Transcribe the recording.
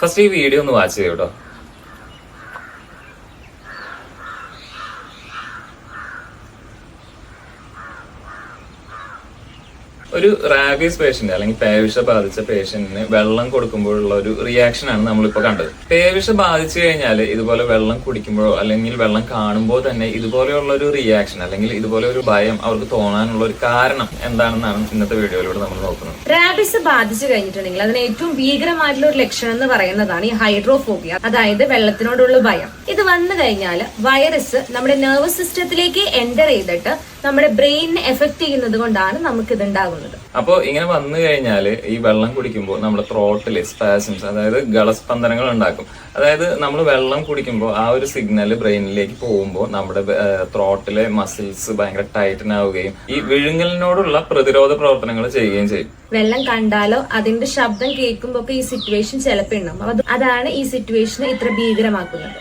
First ഈ video ഒന്ന് watch ചെയ്യൂ കേട്ടോ. ഒരു റാബീസ് പേഷ്യന്റ് അല്ലെങ്കിൽ പേവിഷ ബാധിച്ച പേഷ്യന്റിന് വെള്ളം കൊടുക്കുമ്പോഴുള്ള ഒരു റിയാക്ഷൻ ആണ് നമ്മളിപ്പോ കണ്ടത്. പേവിഷ ബാധിച്ചു കഴിഞ്ഞാൽ ഇതുപോലെ വെള്ളം കുടിക്കുമ്പോഴോ അല്ലെങ്കിൽ വെള്ളം കാണുമ്പോൾ തന്നെ ഇതുപോലെയുള്ള ഒരു റിയാക്ഷൻ അല്ലെങ്കിൽ ഇതുപോലെ ഒരു ഭയം അവർക്ക് തോന്നാനുള്ള ഒരു കാരണം എന്താണെന്നാണ് ഇന്നത്തെ വീഡിയോയിലൂടെ നമ്മൾ നോക്കുന്നത്. റാബീസ് ബാധിച്ചു കഴിഞ്ഞിട്ടുണ്ടെങ്കിൽ അതിന് ഏറ്റവും ഭീകരമായിട്ടുള്ള ഒരു ലക്ഷണം എന്ന് പറയുന്നതാണ് ഈ ഹൈഡ്രോഫോബിയ, അതായത് വെള്ളത്തിനോടുള്ള ഭയം. ഇത് വന്നു കഴിഞ്ഞാൽ വൈറസ് നമ്മുടെ നെർവസ് സിസ്റ്റത്തിലേക്ക് എൻ്റർ ചെയ്തിട്ട് നമ്മുടെ ബ്രെയിനിനെ എഫക്ട് ചെയ്യുന്നത് കൊണ്ടാണ് നമുക്ക് ഇത് ഉണ്ടാകുന്നത്. അപ്പോ ഇങ്ങനെ വന്നു കഴിഞ്ഞാല് ഈ വെള്ളം കുടിക്കുമ്പോൾ നമ്മുടെ ത്രോട്ടില് സ്പാസിംസ്, അതായത് ഗളസ്പന്ദനങ്ങൾ ഉണ്ടാക്കും. അതായത് നമ്മൾ വെള്ളം കുടിക്കുമ്പോൾ ആ ഒരു സിഗ്നൽ ബ്രെയിനിലേക്ക് പോകുമ്പോൾ നമ്മുടെ ത്രോട്ടിലെ മസിൽസ് ഭയങ്കര ടൈറ്റൻ ആവുകയും ഈ വിഴുങ്ങലിനോടുള്ള പ്രതിരോധ പ്രവർത്തനങ്ങൾ ചെയ്യുകയും ചെയ്യും. വെള്ളം കണ്ടാലോ അതിന്റെ ശബ്ദം കേൾക്കുമ്പോ ഒക്കെ ഈ സിറ്റുവേഷൻ ചിലപ്പോൾ ഉണ്ടാവും. അതാണ് ഈ സിറ്റുവേഷനെ ഇത്ര ഭീകരമാക്കുന്നത്.